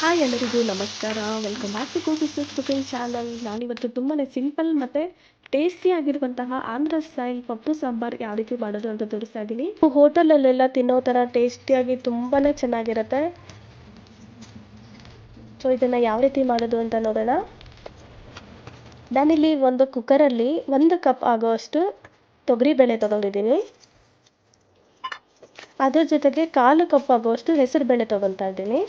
Hi ಎಲ್ಲರಿಗೂ ನಮಸ್ಕಾರ. Welcome back to cooking cooking channel. ನಾನಿವತ್ತು ತುಂಬಾ ಸಿಂಪಲ್ ಮತ್ತು ಟೇಸ್ಟಿಯಾಗಿರುವಂತಹ ಆಂಧ್ರ ಸ್ಟೈಲ್ ಪಪ್ಪು ಸಾಂಬಾರು ಯಾವ ರೀತಿ ಮಾಡೋದು ಅಂತ ತೋರಿಸ್ತಾ ಇದ್ದೀನಿ. ಹೋಟೆಲಲ್ಲೆಲ್ಲ ತಿನ್ನೋ ಥರ ಟೇಸ್ಟಿಯಾಗಿ ತುಂಬಾ ಚೆನ್ನಾಗಿರುತ್ತೆ. ಸೊ ಇದನ್ನು ಯಾವ ರೀತಿ ಮಾಡೋದು ಅಂತ ನೋಡೋಣ. ನಾನಿಲ್ಲಿ ಒಂದು ಕುಕ್ಕರಲ್ಲಿ 1 ಕಪ್ ಆಗೋಷ್ಟು ತೊಗರಿಬೇಳೆ ತೊಗೊಂಡಿದ್ದೀನಿ. ಅದ್ರ ಜೊತೆಗೆ 1/4 ಕಪ್ ಆಗುವಷ್ಟು ಹೆಸರುಬೇಳೆ ತೊಗೊತಾ ಇದ್ದೀನಿ.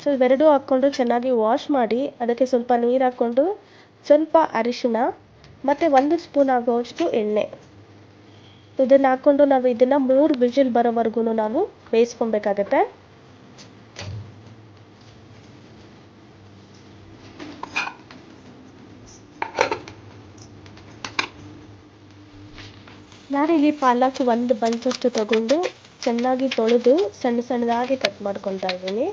ಸೊ ಇವೆರಡೂ ಹಾಕ್ಕೊಂಡು ಚೆನ್ನಾಗಿ ವಾಶ್ ಮಾಡಿ ಅದಕ್ಕೆ ಸ್ವಲ್ಪ ನೀರು ಹಾಕ್ಕೊಂಡು ಸ್ವಲ್ಪ ಅರಿಶಿಣ ಮತ್ತು 1 ಸ್ಪೂನ್ ಆಗುವಷ್ಟು ಎಣ್ಣೆ ಇದನ್ನು ಹಾಕ್ಕೊಂಡು ನಾವು ಇದನ್ನು 3 ವಿಜಿಲ್ ಬರೋವರೆಗೂ ನಾವು ಬೇಯಿಸ್ಕೊಬೇಕಾಗತ್ತೆ. ನಾನಿಲ್ಲಿ ಪಾಲಕ್ 1 ಬಂಚಷ್ಟು ತಗೊಂಡು ಚೆನ್ನಾಗಿ ತೊಳೆದು ಸಣ್ಣ ಸಣ್ಣದಾಗಿ ಕಟ್ ಮಾಡ್ಕೊತಾ ಇದ್ದೀನಿ.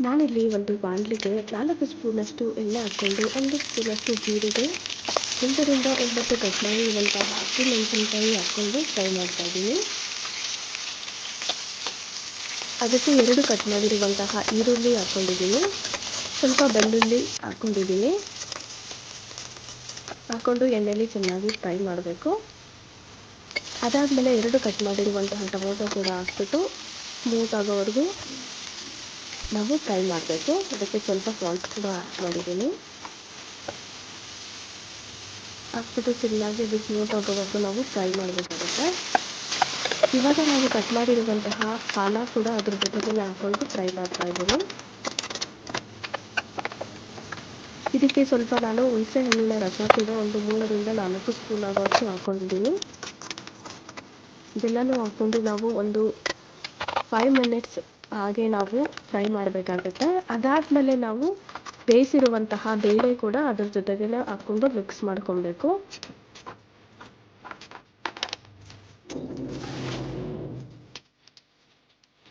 ನಾನಿಲ್ಲಿ ಒಂದು ಬಾಣಲಿಗೆ 4 ಸ್ಪೂನಷ್ಟು ಎಣ್ಣೆ ಹಾಕ್ಕೊಂಡು 1 ಸ್ಪೂನಷ್ಟು ಜೀರಿಗೆ 8 ರಿಂದ 9 ಕಟ್ ಮಾಡಿರುವಂತಹ ಹಸಿಮೆಣಸಿನಕಾಯಿ ಹಾಕ್ಕೊಂಡು ಫ್ರೈ ಮಾಡ್ತಾ ಇದ್ದೀನಿ. ಅದಕ್ಕೆ 2 ಕಟ್ ಮಾಡಿರುವಂತಹ ಈರುಳ್ಳಿ ಹಾಕ್ಕೊಂಡಿದ್ದೀನಿ, ಸ್ವಲ್ಪ ಬೆಳ್ಳುಳ್ಳಿ ಹಾಕ್ಕೊಂಡಿದ್ದೀನಿ. ಹಾಕ್ಕೊಂಡು ಎಣ್ಣೆಯಲ್ಲಿ ಚೆನ್ನಾಗಿ ಫ್ರೈ ಮಾಡಬೇಕು. ಅದಾದಮೇಲೆ 2 ಕಟ್ ಮಾಡಿರುವಂತಹ ಟೊಮೊಟೊ ಕೂಡ ಹಾಕ್ಬಿಟ್ಟು ಸ್ಮೂತ್ ಆಗೋವರೆಗೂ ನಾವು ಫ್ರೈ ಮಾಡಬೇಕು. ಅದಕ್ಕೆ ಸ್ವಲ್ಪ ಸಾಲ್ಟ್ ಕೂಡ ಮಾಡಿದ್ದೀನಿ. ಹಾಕ್ಬಿಟ್ಟು ಚೆನ್ನಾಗಿ ಅದು ಸ್ಮೂತ್ ಆಗೋವರೆಗೂ ನಾವು ಫ್ರೈ ಮಾಡಬೇಕಾಗುತ್ತೆ. ಇವಾಗ ನಾವು ಕಟ್ ಮಾಡಿರುವಂತಹ ಪಾಲಕ್ ಕೂಡ ಅದ್ರ ಜೊತೆಗೆ ಹಾಕ್ಕೊಂಡು ಫ್ರೈ ಮಾಡ್ತಾ ಇದ್ದೀನಿ. ಇದಕ್ಕೆ ಸ್ವಲ್ಪ ನಾನು ಹುಣಸೆ ಹಣ್ಣಿನ ರಸ ಕೂಡ ಒಂದು 3 ರಿಂದ 4 ಸ್ಪೂನ್ ಆಗೋಷ್ಟು ಹಾಕ್ಕೊಂಡಿದ್ದೀನಿ. ಇದೆಲ್ಲನೂ ಹಾಕ್ಕೊಂಡು ನಾವು ಒಂದು 5 ಮಿನಿಟ್ಸ್ ಹಾಗೆ ನಾವು ಫ್ರೈ ಮಾಡಬೇಕಾಗುತ್ತೆ. ಅದಾದಮೇಲೆ ನಾವು ಬೇಯಿಸಿರುವಂತಹ ಬೇಳೆ ಕೂಡ ಅದ್ರ ಜೊತೆಗೆ ಹಾಕ್ಕೊಂಡು ಮಿಕ್ಸ್ ಮಾಡ್ಕೊಬೇಕು.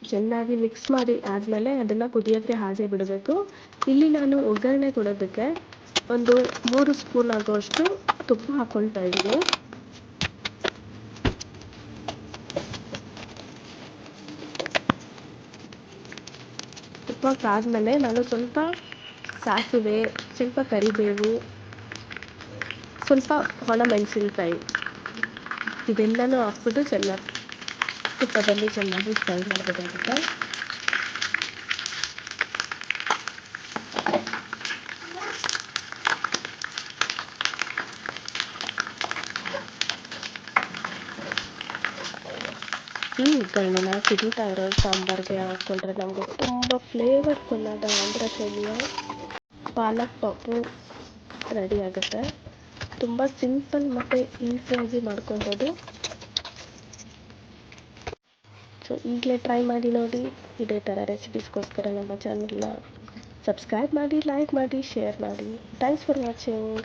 ಚೆನ್ನಾಗಿ ಮಿಕ್ಸ್ ಮಾಡಿ ಆದಮೇಲೆ ಅದನ್ನು ಕುದಿಯೋಕ್ಕೆ ಹಾಗೆ ಬಿಡಬೇಕು. ಇಲ್ಲಿ ನಾನು ಒಗ್ಗರಣೆ ಕೊಡೋದಕ್ಕೆ ಒಂದು 3 ಸ್ಪೂನ್ ಆಗುವಷ್ಟು ತುಪ್ಪ ಹಾಕ್ಕೊಳ್ತಾ ಇದ್ದೀನಿ. ತುಪ್ಪ ಆದಮೇಲೆ ನಾನು ಸ್ವಲ್ಪ ಸಾಸಿವೆ, ಸ್ವಲ್ಪ ಕರಿಬೇವು, ಸ್ವಲ್ಪ ಒಣಮೆಣಸಿನ್ಕಾಯಿ ಇದೆಲ್ಲನೂ ಹಾಕ್ಬಿಟ್ಟು ಚೆನ್ನಾಗಿ ತುಪ್ಪದಲ್ಲಿ ಚೆನ್ನಾಗಿ ಫ್ರೈ ಮಾಡಬೇಕಾಗುತ್ತೆ. ಈ ಒಗ್ಗರಣೆನ ಕುದೀತಾ ಇರೋ ಸಾಂಬಾರಿಗೆ ಹಾಕ್ಕೊಂಡ್ರೆ ನಮಗೆ ತುಂಬ ಫ್ಲೇವರ್ಫುಲ್ಲಾದ ಆಂಧ್ರ ಶೈಲಿಯ ಪಾಲಕ್ ಪಪ್ಪು ರೆಡಿ ಆಗುತ್ತೆ. ತುಂಬ ಸಿಂಪಲ್ ಮತ್ತು ಈಸಿಯಾಗಿ ಮಾಡ್ಕೊಬೋದು. ಸೊ ಈಗಲೇ ಟ್ರೈ ಮಾಡಿ ನೋಡಿ. ಇದೇ ಥರ ರೆಸಿಪೀಸ್ಗೋಸ್ಕರ ನಮ್ಮ ಚಾನಲ್ನ ಸಬ್ಸ್ಕ್ರೈಬ್ ಮಾಡಿ, ಲೈಕ್ ಮಾಡಿ, ಶೇರ್ ಮಾಡಿ. Thanks for watching.